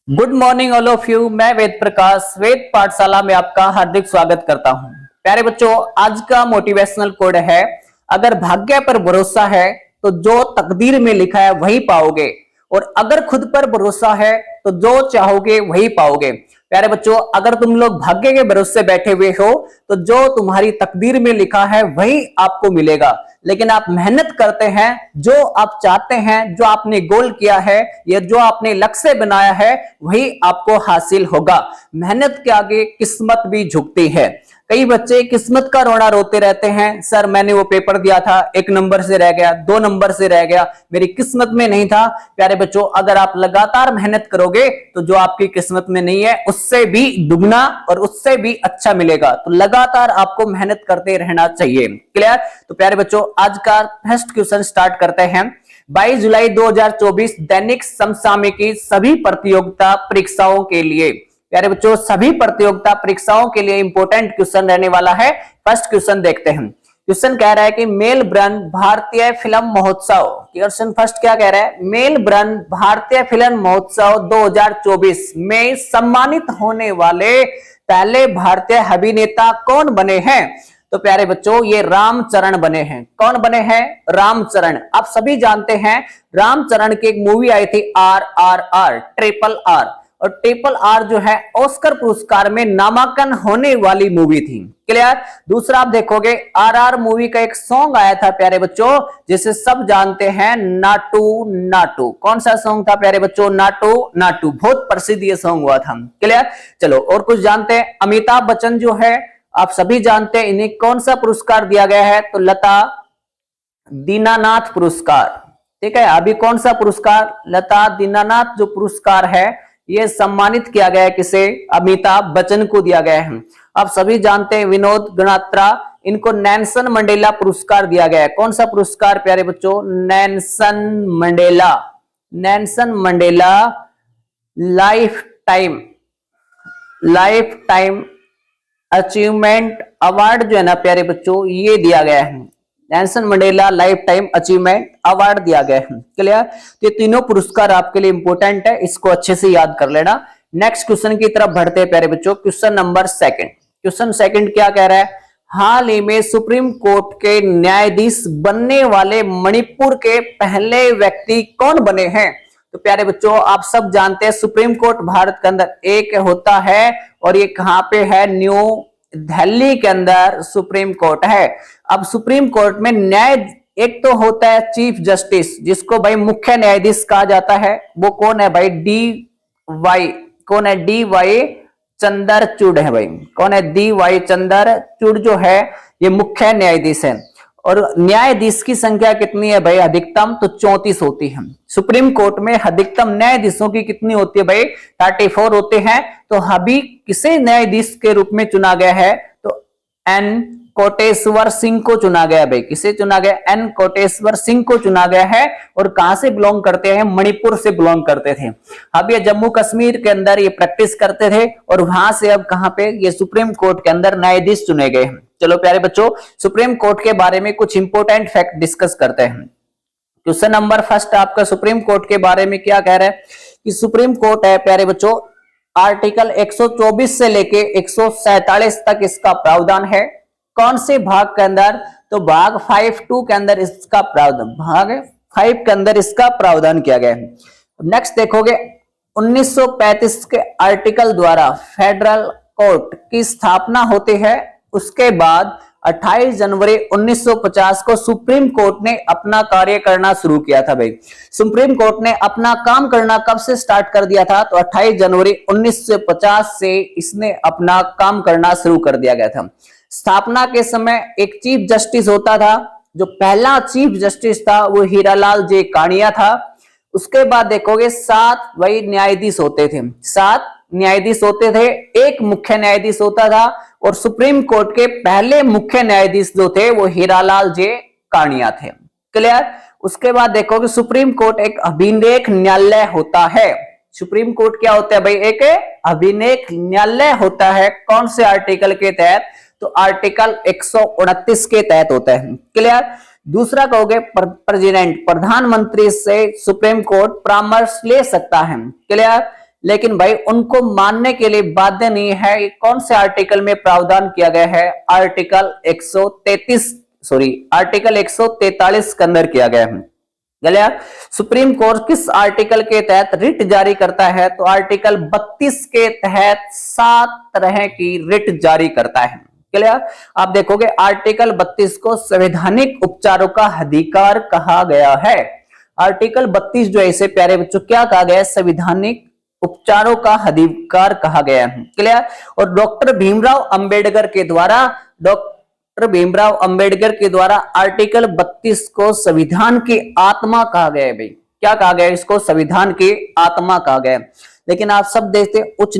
Good morning all of you. मैं वेद प्रकाश वेद पाठशाला में आपका हार्दिक स्वागत करता हूं। प्यारे बच्चों, आज का मोटिवेशनल कोड है, अगर भाग्य पर भरोसा है तो जो तकदीर में लिखा है वही पाओगे, और अगर खुद पर भरोसा है तो जो चाहोगे वही पाओगे। प्यारे बच्चों, अगर तुम लोग भाग्य के भरोसे बैठे हुए हो तो जो तुम्हारी तकदीर में लिखा है वही आपको मिलेगा, लेकिन आप मेहनत करते हैं, जो आप चाहते हैं, जो आपने गोल किया है या जो आपने लक्ष्य बनाया है वही आपको हासिल होगा। मेहनत के आगे किस्मत भी झुकती है। कई बच्चे किस्मत का रोना रोते रहते हैं, सर मैंने वो पेपर दिया था, 1 नंबर से रह गया, 2 नंबर से रह गया, मेरी किस्मत में नहीं था। प्यारे बच्चों, अगर आप लगातार मेहनत करोगे तो जो आपकी किस्मत में नहीं है उससे भी दुगना और उससे भी अच्छा मिलेगा। तो लगातार आपको मेहनत करते रहना चाहिए। क्लियर? तो प्यारे बच्चों, आज का फर्स्ट क्वेश्चन स्टार्ट करते हैं। 22 जुलाई 2024 दैनिक समसामयिकी सभी प्रतियोगिता परीक्षाओं के लिए। प्यारे बच्चों, सभी प्रतियोगिता परीक्षाओं के लिए इंपॉर्टेंट क्वेश्चन रहने वाला है। फर्स्ट क्वेश्चन देखते हैं। क्वेश्चन कह रहा है कि मेलबर्न भारतीय फिल्म महोत्सव, क्वेश्चन फर्स्ट क्या कह रहा है, मेलबर्न भारतीय फिल्म महोत्सव 2024 में सम्मानित होने वाले पहले भारतीय अभिनेता कौन बने हैं? तो प्यारे बच्चों, ये रामचरण बने हैं। कौन बने हैं? रामचरण। आप सभी जानते हैं रामचरण की एक मूवी आई थी RRR, ट्रिपल आर, और ट्रिपल आर जो है ऑस्कर पुरस्कार में नामांकन होने वाली मूवी थी। क्लियर? दूसरा आप देखोगे RR मूवी का एक सॉन्ग आया था प्यारे बच्चों, जिसे सब जानते हैं, नाटू नाटू। कौन सा सॉन्ग था प्यारे बच्चों? नाटू नाटू। बहुत प्रसिद्ध ये सॉन्ग हुआ था। क्लियर? चलो और कुछ जानते हैं। अमिताभ बच्चन जो है, आप सभी जानते हैं, इन्हें कौन सा पुरस्कार दिया गया है? तो लता दीनानाथ पुरस्कार। ठीक है, अभी कौन सा पुरस्कार? लता दीनानाथ जो पुरस्कार है ये सम्मानित किया गया है किसे? अमिताभ बच्चन को दिया गया है। आप सभी जानते हैं विनोद गणात्रा, इनको नेल्सन मंडेला पुरस्कार दिया गया है। कौन सा पुरस्कार प्यारे बच्चों? Nelson Mandela. Nelson Mandela life time achievement award जो है ना प्यारे बच्चों, ये दिया गया है। Nelson Mandela life time achievement award दिया गया है। क्लियर? तो ये तीनों पुरस्कार आपके लिए इंपॉर्टेंट है, इसको अच्छे से याद कर लेना। नेक्स्ट क्वेश्चन की तरफ बढ़ते हैं प्यारे बच्चों। Question number second. Question second क्या कह रहा है? हाल ही में सुप्रीम कोर्ट के न्यायाधीश बनने वाले मणिपुर के पहले व्यक्ति कौन बने हैं? तो प्यारे बच्चों, आप सब जानते हैं सुप्रीम कोर्ट भारत के अंदर एक होता है, और ये कहां पे है? न्यू दिल्ली के अंदर सुप्रीम कोर्ट है। अब सुप्रीम कोर्ट में न्याय एक तो होता है चीफ जस्टिस, जिसको भाई मुख्य न्यायाधीश कहा जाता है। वो कौन है भाई? कौन है? DY चंद्रचूड़ है भाई। कौन है? DY चंद्रचूड़ जो है ये मुख्य न्यायाधीश है। और न्यायाधीश की संख्या कितनी है भाई? अधिकतम तो 34 होती है। सुप्रीम कोर्ट में अधिकतम न्यायाधीशों की कितनी होती है भाई? 34 होते हैं। तो अभी किसे न्यायाधीश के रूप में चुना गया है? तो N कोटेश्वर सिंह को चुना गया भाई। किसे चुना गया? N कोटेश्वर सिंह को चुना गया है। और कहां से बिलोंग करते हैं? मणिपुर से बिलोंग करते थे। अब ये जम्मू कश्मीर के अंदर ये प्रैक्टिस करते थे, और वहां से अब कहां पे? ये सुप्रीम कोर्ट के अंदर न्यायाधीश चुने गए हैं। चलो प्यारे बच्चों, सुप्रीम कोर्ट के बारे में कुछ इंपोर्टेंट फैक्ट डिस्कस करते हैं। क्वेश्चन नंबर फर्स्ट आपका सुप्रीम कोर्ट के बारे में क्या कह रहा है कि सुप्रीम कोर्ट है प्यारे बच्चों, आर्टिकल 124 से लेके 147 तक इसका प्रावधान है। कौन से भाग के अंदर? तो भाग 5(2) के अंदर इसका प्रावधान, भाग 5 के अंदर इसका प्रावधान किया गया है। नेक्स्ट देखोगे 1935 के आर्टिकल द्वारा फेडरल कोर्ट की स्थापना होती है। उसके बाद 28 जनवरी 1950 को सुप्रीम कोर्ट ने अपना कार्य करना शुरू किया था भाई। सुप्रीम कोर्ट ने अपना काम करना कब से स्टार्ट कर दिया था? तो 28 जनवरी 1950 से इसने अपना काम करना शुरू कर दिया गया था। स्थापना के समय एक चीफ जस्टिस होता था। जो पहला चीफ जस्टिस था वो हीरालाल जे कानिया था। उसके बाद देखोगे 7 वही न्यायाधीश होते थे। 7 न्यायाधीश होते थे, एक मुख्य न्यायाधीश होता था, और सुप्रीम कोर्ट के पहले मुख्य न्यायाधीश जो थे वो हीरालाल जे कानिया थे। क्लियर? उसके बाद देखोगे सुप्रीम कोर्ट एक अभिलेख न्यायालय होता है। सुप्रीम कोर्ट क्या होता है भाई? एक अभिलेख न्यायालय होता है। कौन से आर्टिकल के तहत? तो आर्टिकल 129 के तहत होता है। क्लियर? दूसरा कहोगे प्रेसिडेंट, प्रधानमंत्री से सुप्रीम कोर्ट परामर्श ले सकता है। क्लियर? लेकिन भाई उनको मानने के लिए बाध्य नहीं है। ये कौन से आर्टिकल में प्रावधान किया गया है? आर्टिकल 143 के अंदर किया गया है। गलिया सुप्रीम कोर्ट किस आर्टिकल के तहत रिट जारी करता है? तो आर्टिकल 32 के तहत 7 तरह की रिट जारी करता है। क्लियर? आप देखोगे आर्टिकल 32 को संवैधानिक उपचारों का अधिकार कहा गया है। आर्टिकल 32 जो ऐसे प्यारे बच्चों क्या कहा गया है? संवैधानिक उपचारों का अधिकार कहा गया है। क्लियर? और डॉक्टर भीमराव अंबेडकर के द्वारा आर्टिकल 32 को संविधान की आत्मा कहा गया है। भाई क्या कहा गया है? इसको संविधान की आत्मा कहा गया है। लेकिन आप सब देखते उच्च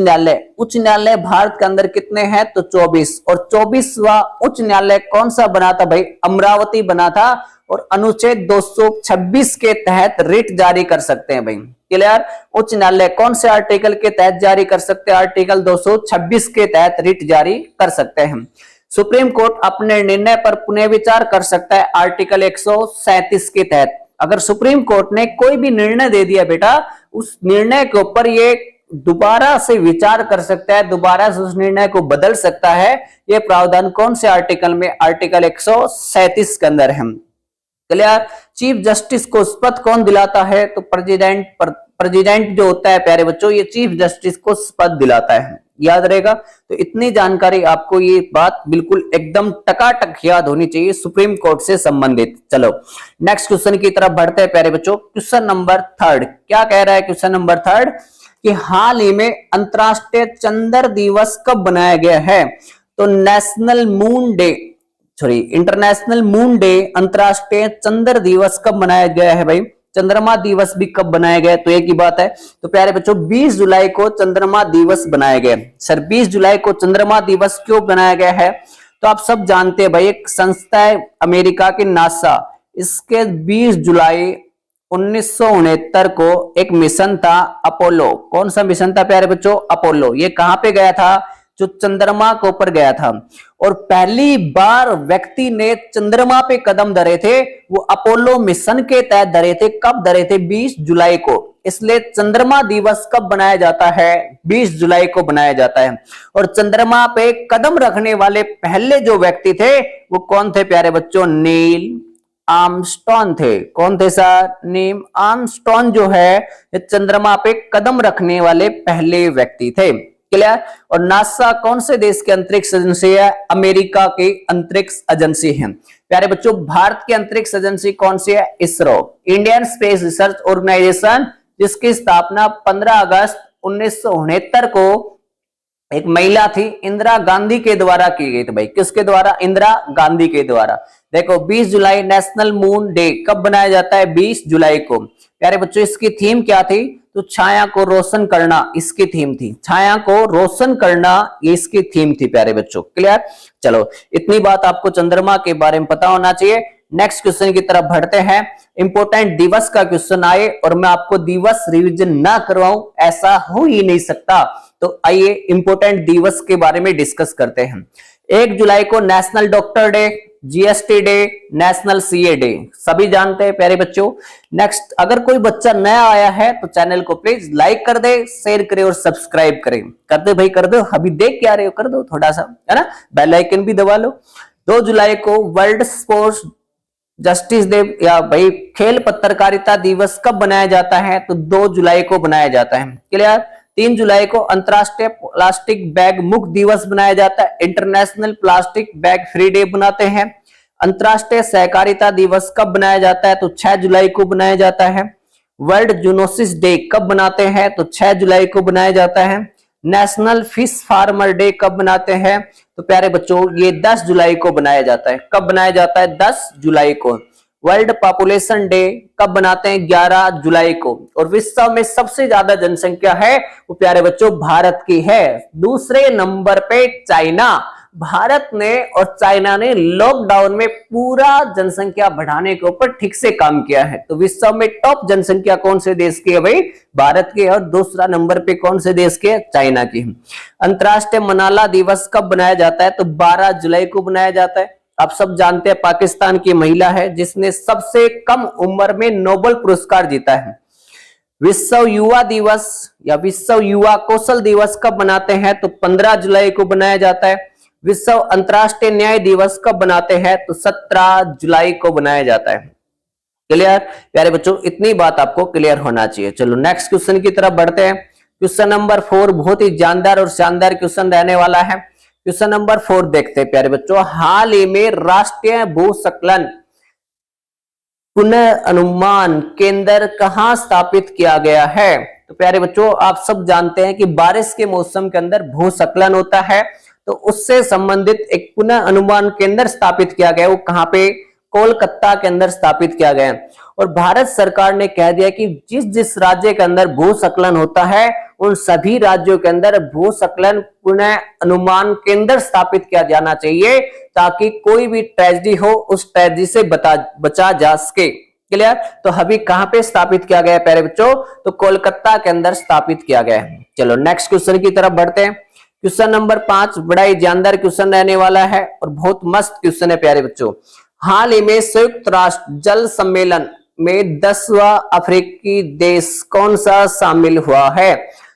न्यायालय भारत के अंदर कितने हैं? तो 24, और 24वां उच्च न्यायालय कौन सा बना था? भाई अमरावती बना था। और अनुच्छेद 226 के तहत रिट जारी कर सकते हैं। भाई क्लियर? उच्च न्यायालय कौन से आर्टिकल के तहत जारी कर सकते हैं? आर्टिकल 226 के तहत रिट जारी कर सकते हैं। सुप्रीम कोर्ट अपने निर्णय पर पुनः विचार कर सकता है आर्टिकल 137 के तहत। अगर सुप्रीम कोर्ट ने कोई भी निर्णय दे दिया बेटा, उस निर्णय के ऊपर ये दोबारा से विचार कर सकता है, दोबारा से उस निर्णय को बदल सकता है। ये प्रावधान कौन से आर्टिकल में? आर्टिकल 137 के अंदर है। क्लियर? चीफ जस्टिस को शपथ कौन दिलाता है? तो प्रेसिडेंट जो होता है प्यारे बच्चों, ये चीफ जस्टिस को शपथ दिलाता है। याद रहेगा? तो इतनी जानकारी आपको ये बात बिल्कुल एकदम टकाटक याद होनी चाहिए सुप्रीम कोर्ट से संबंधित। चलो नेक्स्ट क्वेश्चन की तरफ बढ़ते हैं प्यारे बच्चों। क्वेश्चन नंबर 3 क्या कह रहा है? क्वेश्चन नंबर 3 कि हाल ही में अंतरराष्ट्रीय चंद्र दिवस कब बनाया गया है? तो इंटरनेशनल मून डे, अंतरराष्ट्रीय चंद्र दिवस कब मनाया गया है? भाई चंद्रमा दिवस भी कब बनाया गया? तो एक ही बात है। तो प्यारे बच्चों 20 जुलाई को चंद्रमा दिवस बनाया गया। सर 20 जुलाई को चंद्रमा दिवस क्यों बनाया गया है? तो आप सब जानते हैं भाई, एक संस्था है अमेरिका की नासा, इसके 20 जुलाई 1969 को एक मिशन था अपोलो। कौन सा मिशन था प्यारे बच्चों? अपोलो। ये कहां पे गया था? जो चंद्रमा के ऊपर गया था। और पहली बार व्यक्ति ने चंद्रमा पे कदम धरे थे वो अपोलो मिशन के तहत धरे थे। कब धरे थे? 20 जुलाई को। इसलिए चंद्रमा दिवस कब बनाया जाता है? 20 जुलाई को बनाया जाता है। और चंद्रमा पे कदम रखने वाले पहले जो व्यक्ति थे वो कौन थे प्यारे बच्चों? नील आर्मस्ट्रॉन्ग थे। कौन थे सर? नील आर्मस्ट्रॉन्ग जो है चंद्रमा पे कदम रखने वाले पहले व्यक्ति थे। क्लियर? और नासा कौन से देश की अंतरिक्ष एजेंसी है? अमेरिका की अंतरिक्ष एजेंसी है। प्यारे बच्चों भारत की अंतरिक्ष एजेंसी कौन सी है? ISRO, Indian space research organisation, जिसकी स्थापना 15 अगस्त 1969 को एक महिला थी इंदिरा गांधी के द्वारा की गई थी। भाई किसके द्वारा? इंदिरा गांधी के द्वारा। देखो 20 जुलाई नेशनल मून डे कब बनाया जाता है? 20 जुलाई को। प्यारे बच्चों इसकी थीम क्या थी? तो छाया को रोशन करना इसकी थीम थी। छाया को रोशन करना ये इसकी थीम थी प्यारे बच्चों। क्लियर? चलो इतनी बात आपको चंद्रमा के बारे में पता होना चाहिए। नेक्स्ट क्वेश्चन की तरफ बढ़ते हैं। इंपोर्टेंट दिवस का क्वेश्चन आए और मैं आपको दिवस रिवीजन ना करवाऊं, ऐसा हो ही नहीं सकता। तो आइए इंपोर्टेंट दिवस के बारे में डिस्कस करते हैं। 1 जुलाई को national doctor day, GST day, national CA day, सभी जानते हैं प्यारे बच्चों। नेक्स्ट अगर कोई बच्चा नया आया है तो चैनल को प्लीज लाइक कर दे, शेयर करे और सब्सक्राइब करें। कर दे भाई, कर दो। अभी देख क्या रहे हो, कर दो थोड़ा सा, है ना। बेल आइकन भी दबा लो। 2 जुलाई को वर्ल्ड स्पोर्ट्स जस्टिस डे या भाई खेल पत्रकारिता दिवस कब बनाया जाता है? तो 2 जुलाई को बनाया जाता है। क्लियर? 3 जुलाई को अंतरराष्ट्रीय प्लास्टिक बैग मुक्त दिवस बनाया जाता है। International plastic bag free day बनाते हैं। अंतरराष्ट्रीय सहकारिता दिवस कब बनाया जाता है? तो 6 जुलाई को बनाया जाता है। वर्ल्ड जूनोसिस डे कब बनाते हैं? तो 6 जुलाई को बनाया जाता है। नेशनल फिश फार्मर डे कब बनाते हैं? तो प्यारे बच्चों ये 10 जुलाई को बनाया जाता है। कब बनाया जाता है? 10 जुलाई को। वर्ल्ड पॉपुलेशन डे कब बनाते हैं? 11 जुलाई को। और विश्व में सबसे ज्यादा जनसंख्या है वो प्यारे बच्चों भारत की है। दूसरे नंबर पे चाइना। भारत ने और चाइना ने लॉकडाउन में पूरा जनसंख्या बढ़ाने के ऊपर ठीक से काम किया है। तो विश्व में टॉप जनसंख्या कौन से देश की है? भाई भारत की। और दूसरा नंबर पे कौन से देश के? चाइना की। अंतरराष्ट्रीय मलाला दिवस कब बनाया जाता है? तो 12 जुलाई को बनाया जाता है। आप सब जानते हैं पाकिस्तान की महिला है जिसने सबसे कम उम्र में नोबेल पुरस्कार जीता है। विश्व युवा दिवस या विश्व युवा कौशल दिवस कब मनाते हैं? तो 15 जुलाई को बनाया जाता है। विश्व अंतर्राष्ट्रीय न्याय दिवस कब बनाते हैं? तो 17 जुलाई को बनाया जाता है। क्लियर प्यारे बच्चों, इतनी बात आपको क्लियर होना चाहिए। चलो नेक्स्ट क्वेश्चन की तरफ बढ़ते हैं। क्वेश्चन नंबर 4 बहुत ही जानदार और शानदार क्वेश्चन रहने वाला है। क्वेश्चन नंबर 4 देखते हैं प्यारे बच्चों। हाल ही में राष्ट्रीय भूस्खलन पुनः अनुमान केंद्र कहां स्थापित किया गया है? तो प्यारे बच्चों, आप सब जानते हैं कि बारिश के मौसम के अंदर भूस्खलन होता है, तो उससे संबंधित एक पुनः अनुमान केंद्र स्थापित किया गया। वो कहां पे? कोलकाता के अंदर स्थापित किया गया। और भारत सरकार ने कह दिया कि जिस जिस राज्य के अंदर भूस्खलन होता है उन सभी राज्यों के अंदर भूस्खलन पुनः अनुमान केंद्र स्थापित किया जाना चाहिए, ताकि कोई भी ट्रेजेडी हो उस ट्रेजेडी से बचा जा सके। क्लियर? तो अभी कहां पे स्थापित किया गया है प्यारे बच्चों? तो कोलकाता के अंदर स्थापित किया गया है। चलो नेक्स्ट क्वेश्चन की तरफ बढ़ते हैं। क्वेश्चन नंबर 5 बड़ा ही जानदार क्वेश्चन रहने वाला है और बहुत मस्त क्वेश्चन है प्यारे बच्चों। हाल ही में संयुक्त राष्ट्र जल सम्मेलन में 10वां अफ्रीकी देश कौन सा शामिल हुआ है?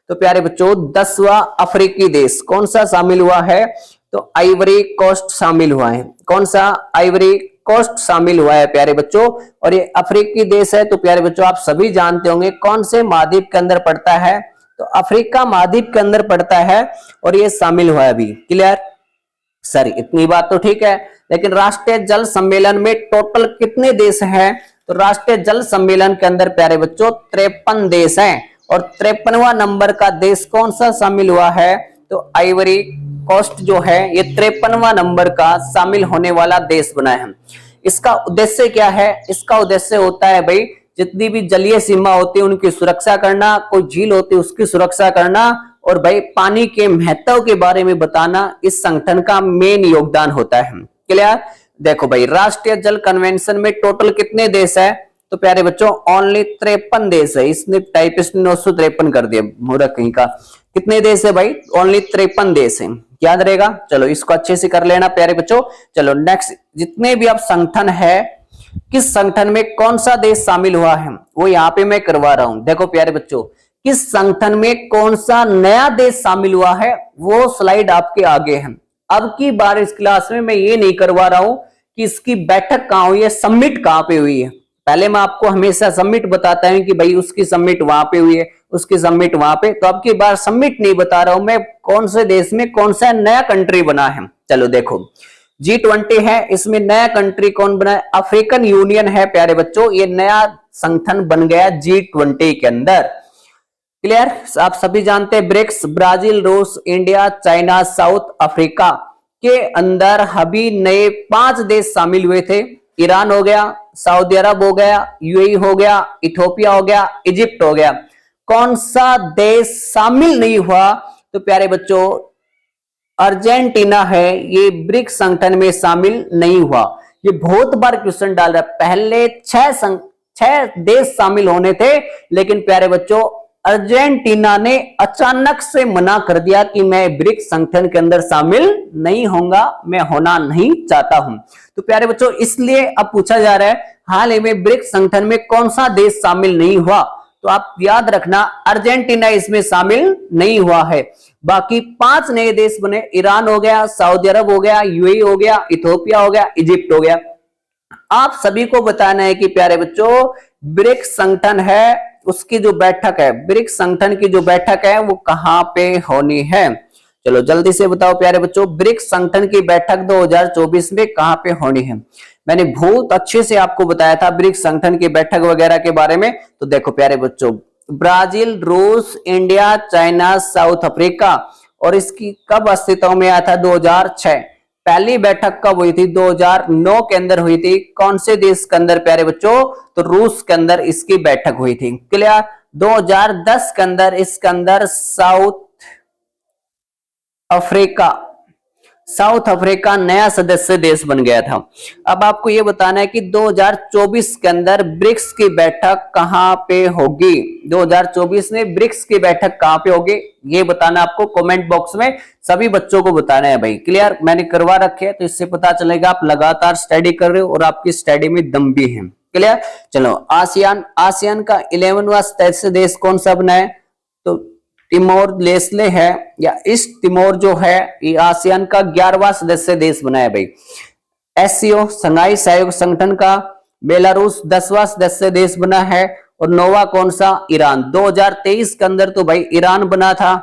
तो प्यारे बच्चों, 10वां अफ्रीकी देश कौन सा शामिल हुआ है? तो आइवरी कोस्ट शामिल हुआ है। कौन सा? आइवरी कोस्ट शामिल हुआ है प्यारे बच्चों। और ये अफ्रीकी देश है, तो प्यारे बच्चों आप सभी जानते होंगे कौन से महाद्वीप के अंदर पड़ता है? तो अफ्रीका महाद्वीप के अंदर पड़ता है और ये शामिल हुआ है अभी। क्लियर? सर इतनी बात तो ठीक है, लेकिन राष्ट्रीय जल सम्मेलन में टोटल कितने देश हैं? तो राष्ट्रीय जल सम्मेलन के अंदर प्यारे बच्चों 53 देश हैं। और 53वां नंबर का देश कौन सा शामिल हुआ है? तो आइवरी कोस्ट जो है ये 53वां नंबर का शामिल होने वाला देश बना है। इसका उद्देश्य क्या है? इसका उद्देश्य होता है भाई, जितनी भी जलीय सीमा होती है उनकी सुरक्षा करना, कोई झील होती है उसकी सुरक्षा करना, और भाई पानी के महत्व के बारे में बताना इस संगठन का मेन योगदान होता है। क्लियर? देखो भाई, राष्ट्रीय जल कन्वेंशन में टोटल कितने देश है? तो प्यारे बच्चों ओनली 53 देश है। इसने टाइपिस्ट ने 953 कर दिया मूर्ख कहीं का। कितने देश है भाई? ओनली 53 देश है। याद रहेगा? चलो इसको अच्छे से कर लेना प्यारे बच्चों। चलो नेक्स्ट, जितने भी अब संगठन है, किस संगठन में कौन सा देश शामिल हुआ है वो यहाँ पे मैं करवा रहा हूं। देखो प्यारे बच्चों, किस संगठन में कौन सा नया देश शामिल हुआ है वो स्लाइड आपके आगे है। अब की बार इस क्लास में मैं ये नहीं करवा रहा हूं कि इसकी बैठक कहां हुई है, समिट कहां पे हुई है। पहले मैं आपको हमेशा समिट बताता हूं कि भाई उसकी समिट वहां पे हुई है, उसकी समिट वहां पे। तो अब की बार समिट नहीं बता रहा हूं मैं, कौन से देश में कौन सा नया कंट्री बना है। चलो देखो, G20 है, इसमें नया कंट्री कौन बना है? अफ्रीकन यूनियन है प्यारे बच्चों। ये नया संगठन बन गया G20 के अंदर। क्लियर? आप सभी जानते हैं ब्रिक्स, ब्राजील, रूस, इंडिया, चाइना, साउथ अफ्रीका के अंदर अभी नए 5 देश शामिल हुए थे। ईरान हो गया, सऊदी अरब हो गया, यूएई हो गया, इथोपिया हो गया, इजिप्ट हो गया। कौन सा देश शामिल नहीं हुआ? तो प्यारे बच्चों अर्जेंटीना है, ये ब्रिक्स संगठन में शामिल नहीं हुआ। ये बहुत बार क्वेश्चन डाल रहा है। पहले 6 देश शामिल होने थे, लेकिन प्यारे बच्चों अर्जेंटीना ने अचानक से मना कर दिया कि मैं ब्रिक्स संगठन के अंदर शामिल नहीं होऊंगा, मैं होना नहीं चाहता हूं। तो प्यारे बच्चों इसलिए अब पूछा जा रहा है हाल ही में ब्रिक्स संगठन में कौन सा देश शामिल नहीं हुआ? तो आप याद रखना अर्जेंटीना इसमें शामिल नहीं हुआ है। बाकी 5 नए देश बने, ईरान हो गया, सऊदी अरब हो गया, यूएई हो गया, इथोपिया हो गया, इजिप्ट हो गया। आप सभी को बताना है कि प्यारे बच्चों ब्रिक्स संगठन है, उसकी जो बैठक है, ब्रिक्स संगठन की जो बैठक है वो कहां पे होनी है। चलो जल्दी से बताओ प्यारे बच्चों, ब्रिक्स संगठन की बैठक 2024 में कहां पे होनी है। मैंने बहुत अच्छे से आपको बताया था ब्रिक्स संगठन की बैठक वगैरह के बारे में। तो देखो प्यारे बच्चों, ब्राजील, रूस, इंडिया, चाइना, साउथ अफ्रीका, और इसकी कब अस्तित्व में आया था? 2006। पहली बैठक कब हुई थी? 2009 के अंदर हुई थी। कौन से देश के अंदर प्यारे बच्चों? तो रूस के अंदर इसकी बैठक हुई थी। क्लियर? 2010 के अंदर इसके अंदर साउथ अफ्रीका नया सदस्य देश बन गया था। अब आपको यह बताना है कि 2024 के अंदर ब्रिक्स की बैठक कहां पे होगी। 2024 में ब्रिक्स की बैठक कहां पे होगी ये बताना आपको कमेंट बॉक्स में सभी बच्चों को बताना है भाई। क्लियर? मैंने करवा रखे है, तो इससे पता चलेगा आप लगातार स्टडी कर रहे हो और आपकी स्टडी में दम भी है। क्लियर। चलो आसियान, आसियान का 11वां सदस्य देश कौन सा बना है? तो तिमोर लेस्टे है, या ईस्ट तिमोर जो है ये आसियान का 11वां सदस्य देश बना है भाई। एससीओ संघाई सहयोग संगठन का बेलारूस 10वां सदस्य देश बना है, और नोवा कौन सा? ईरान। 2023 के अंदर तो भाई ईरान बना था,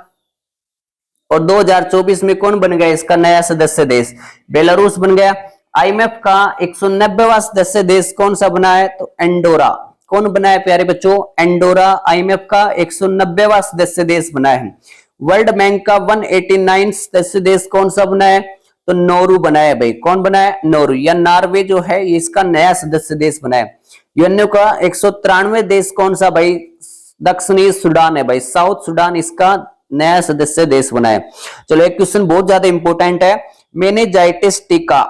और 2024 में कौन बन गया इसका नया सदस्य देश? बेलारूस बन गया। आईएमएफ का 190वां सदस्य देश कौन सा बना है? तो एंडोरा। कौन बना है प्यारे बच्चों? एंडोरा आईएमएफ का 190वां सदस्य देश बना है। वर्ल्ड बैंक का 189 सदस्य देश कौन सा बना है? तो नोरू बना है भाई। कौन बना है? नोरू, या नॉर्वे जो है ये इसका नया सदस्य देश बना है। यूएनओ का 193 देश कौन सा भाई? दक्षिणी सूडान है भाई, साउथ सूडान इसका नया सदस्य देश बना है। चलो एक क्वेश्चन बहुत ज्यादा इंपॉर्टेंट है, मेनिंजाइटिस टीका।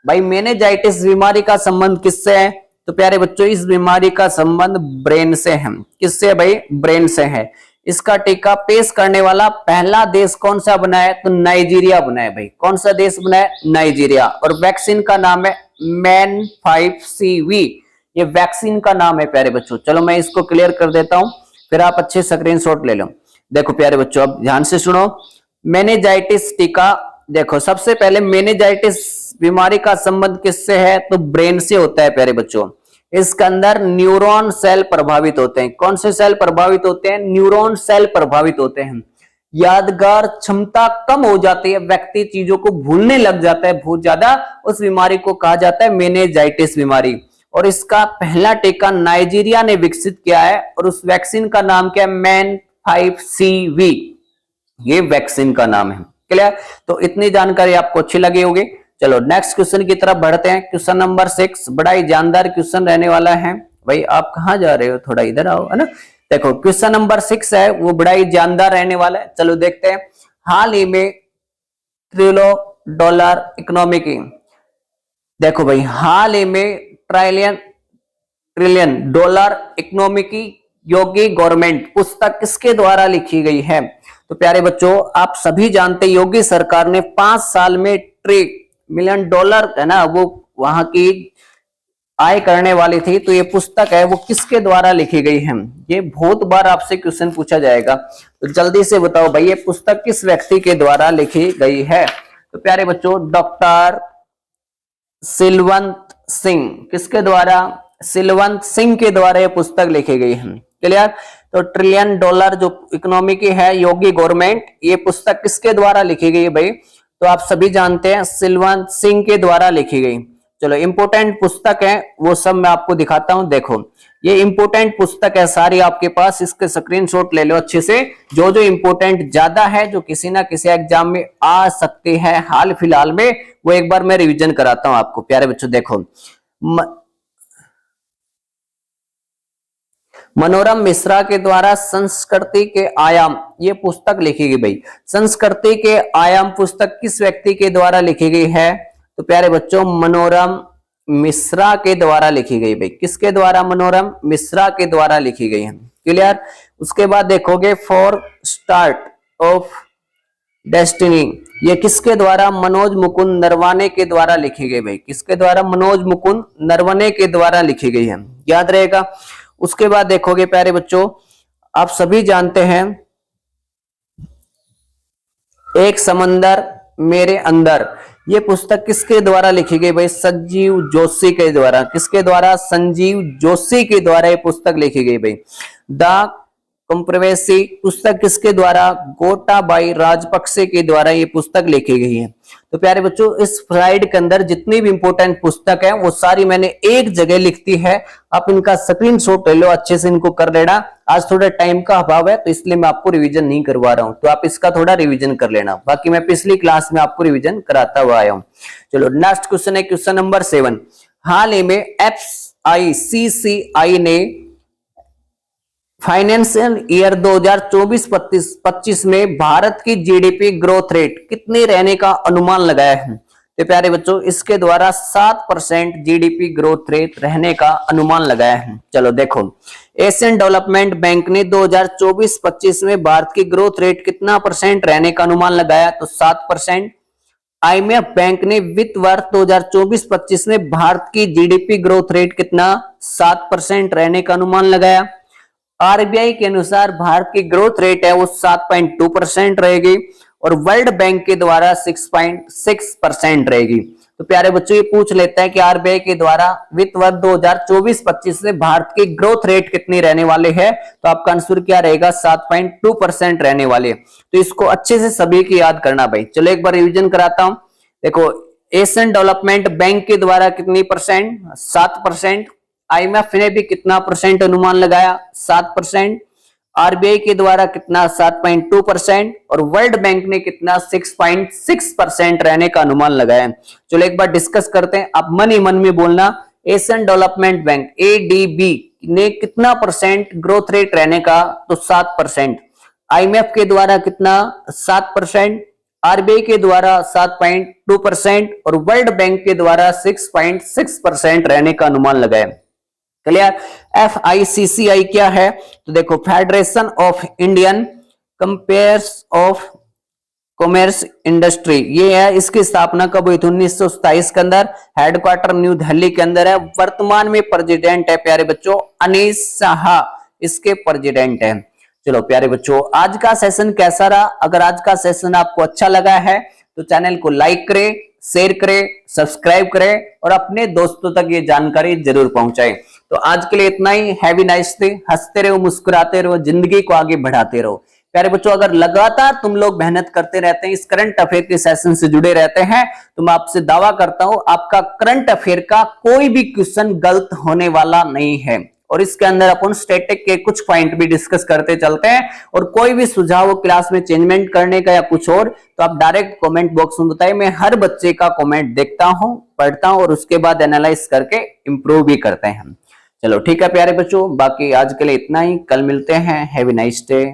भाई मेनिंजाइटिस बीमारी का संबंध किससे है? तो प्यारे बच्चों इस बीमारी का संबंध ब्रेन से है। किससे भाई? ब्रेन से है। इसका टीका पेश करने वाला पहला देश कौन सा बना है? तो नाइजीरिया बना है भाई। कौन सा देश बना है? नाइजीरिया। और वैक्सीन का नाम है MAN5CV, ये वैक्सीन का नाम है प्यारे बच्चों। चलो मैं इसको क्लियर कर देता हूं, फिर आप अच्छे स्क्रीनशॉट ले लो। देखो प्यारे बच्चों अब ध्यान से सुनो, मेनिंजाइटिस टीका। देखो सबसे पहले मेनिंजाइटिस बीमारी का संबंध किससे है? तो ब्रेन से होता है प्यारे बच्चों। इसके अंदर न्यूरॉन सेल प्रभावित होते हैं। कौन से सेल प्रभावित होते हैं? न्यूरॉन सेल प्रभावित होते हैं। यादगार क्षमता कम हो जाती है, व्यक्ति चीजों को भूलने लग जाता है बहुत ज्यादा, उस बीमारी को कहा जाता है मेनिंजाइटिस बीमारी। और इसका पहला टीका नाइजीरिया ने विकसित किया है, और उस वैक्सीन का नाम क्या है? MAN5CV, ये वैक्सीन का नाम है। क्लियर? तो इतनी जानकारी आपको अच्छी लगी होगी। चलो नेक्स्ट क्वेश्चन की तरफ बढ़ते हैं। क्वेश्चन नंबर 6 बड़ा ही जानदार क्वेश्चन रहने वाला है। भाई आप कहां जा रहे हो? थोड़ा इधर आओ, है ना। देखो क्वेश्चन नंबर 6 है वो बड़ा ही जानदार रहने वाला है। चलो देखते हैं। हाल ही में ट्रिलियन डॉलर इकोनॉमी की, देखो भाई हाल ही में ट्रिलियन डॉलर इकोनॉमी की योगी गवर्नमेंट पुस्तक किसके द्वारा लिखी गई है? तो प्यारे बच्चों आप सभी जानते हैं योगी सरकार ने 5 साल में $1 ट्रिलियन है ना वो वहां की आय करने वाली थी। तो ये पुस्तक है वो किसके द्वारा लिखी गई है? ये बहुत बार आपसे क्वेश्चन पूछा जाएगा, तो जल्दी से बताओ भाई ये पुस्तक किस व्यक्ति के द्वारा लिखी गई है? तो प्यारे बच्चों डॉक्टर सिलवंत सिंह। किसके द्वारा? सिलवंत सिंह के द्वारा ये पुस्तक लिखी गई है। क्लियर? तो $1 ट्रिलियन जो इकोनॉमी की है योगी गवर्नमेंट, ये पुस्तक किसके द्वारा लिखी गई है भाई? तो आप सभी जानते हैं सिलवंत सिंह के द्वारा लिखी गई। चलो इंपोर्टेंट पुस्तक है वो सब मैं आपको दिखाता हूं। देखो ये इंपोर्टेंट पुस्तक है सारी आपके पास, इसके स्क्रीनशॉट ले लो अच्छे से। जो जो इंपोर्टेंट ज्यादा है जो किसी ना किसी एग्जाम में आ सकते हैं हाल फिलहाल में, वो एक बार मैं रिवीजन कराता हूं आपको। प्यारे बच्चों देखो मनोरम मिश्रा के द्वारा संस्कृति के आयाम ये पुस्तक लिखी गई भाई। संस्कृति के आयाम पुस्तक किस व्यक्ति के द्वारा लिखी गई है? तो प्यारे बच्चों मनोरम मिश्रा के द्वारा लिखी गई भाई। किसके द्वारा? मनोरम मिश्रा के द्वारा लिखी गई है। क्लियर? उसके बाद देखोगे फॉर स्टार्ट ऑफ डेस्टिनी, ये किसके द्वारा? मनोज मुकुंद नरवाने के द्वारा लिखी गई भाई। किसके द्वारा? मनोज मुकुंद नरवणे के द्वारा लिखी गई है, याद रहेगा। उसके बाद देखोगे प्यारे बच्चों आप सभी जानते हैं एक समंदर मेरे अंदर, ये पुस्तक किसके द्वारा लिखी गई भाई? संजीव जोशी के द्वारा। किसके द्वारा? संजीव जोशी के द्वारा ये पुस्तक लिखी गई भाई। द कंप्रोवर्सी पुस्तक किसके द्वारा? गोटाबाई राजपक्षे के द्वारा ये पुस्तक लिखी गई है। तो प्यारे बच्चों इस स्लाइड के अंदर जितनी भी इंपोर्टेंट पुस्तक है वो सारी मैंने एक जगह लिख दी है, आप इनका स्क्रीनशॉट ले लो, अच्छे से इनको कर लेना। आज थोड़ा टाइम का अभाव है तो इसलिए मैं आपको रिवीजन नहीं करवा रहा हूं, तो आप इसका थोड़ा रिवीजन कर लेना। बाकी मैं पिछली क्लास में आपको रिवीजन कराता हुआ आया हूं। चलो नेक्स्ट क्वेश्चन है क्वेश्चन नंबर 7। हाल ही में FICCI ने फाइनेंशियल ईयर 2024-25 में भारत की जीडीपी ग्रोथ रेट कितनी रहने का अनुमान लगाया है? तो प्यारे बच्चों इसके द्वारा 7% जीडीपी ग्रोथ रेट रहने का अनुमान लगाया है। चलो देखो एशियन डेवलपमेंट बैंक ने 2024-25 में भारत की ग्रोथ रेट कितना % रहने का अनुमान लगाया? तो 7%। आईएमएफ बैंक ने वित्त वर्ष 2024-25 में भारत की जीडीपी ग्रोथ रेट कितना 7% रहने का अनुमान लगाया। आरबीआई के अनुसार भारत की ग्रोथ रेट है वो 7.2% रहेगी और वर्ल्ड बैंक के द्वारा 6.6% रहेगी। तो प्यारे बच्चों ये पूछ लेता है कि आरबीआई के द्वारा वित्त वर्ष 2024-25 में भारत की ग्रोथ रेट कितनी रहने वाले है, तो आपका आंसर क्या रहेगा 7.2% रहने वाले। तो इसको अच्छे से सभी की याद करना भाई। चलो एक बार रिवीजन कराता हूं। देखो एशियन डेवलपमेंट बैंक के द्वारा कितनी परसेंट 7%, आईएमएफ ने भी कितना परसेंट अनुमान लगाया 7%, आरबीआई के द्वारा कितना 7.2% और वर्ल्ड बैंक ने कितना 6.6% रहने का अनुमान लगाया। चलो एक बार डिस्कस करते हैं। आप मन ही मन में बोलना एशियन डेवलपमेंट बैंक एडीबी ने कितना परसेंट ग्रोथ रेट रहने का, तो 7%, आईएमएफ के द्वारा कितना 7%, आरबीआई के द्वारा 7.2% और वर्ल्ड बैंक के द्वारा 6.6% रहने का अनुमान लगाया। क्लियर। FICCI क्या है, तो देखो federation of Indian compares of commerce industry, ये है। इसकी स्थापना कब हुई थी 1927 के अंदर, हेडक्वार्टर न्यू दिल्ली के अंदर है। वर्तमान में प्रेसिडेंट है प्यारे बच्चों अनीस शाह, इसके प्रेसिडेंट है। चलो प्यारे बच्चों आज का सेशन कैसा रहा? अगर आज का सेशन आपको अच्छा लगा है तो चैनल को लाइक करें, शेयर करें, सब्सक्राइब करें और अपने दोस्तों तक ये जानकारी जरूर पहुंचाएं। तो आज के लिए इतना ही। Heavy nice day. हंसते रहो, मुस्कुराते रहो, जिंदगी को आगे बढ़ाते रहो। प्यारे बच्चों अगर लगातार तुम लोग मेहनत करते रहते हैं, इस करंट अफेयर के सेशन से जुड़े रहते हैं, तो मैं आपसे दावा करता हूं आपका करंट अफेयर का कोई भी क्वेश्चन गलत होने वाला नहीं है। और इसके अंदर अपन स्टैटिक के कुछ पॉइंट भी डिस्कस करते चलते हैं। और कोई भी सुझाव हो क्लास में चेंजमेंट करने का या कुछ और, तो आप डायरेक्ट कमेंट बॉक्स में बताइए। मैं हर बच्चे का कमेंट देखता हूं, पढ़ता हूं और उसके बाद एनालाइज करके इंप्रूव भी करते हैं हम। चलो ठीक है प्यारे बच्चों, बाकी आज के लिए इतना ही। कल मिलते हैं। Have a nice day.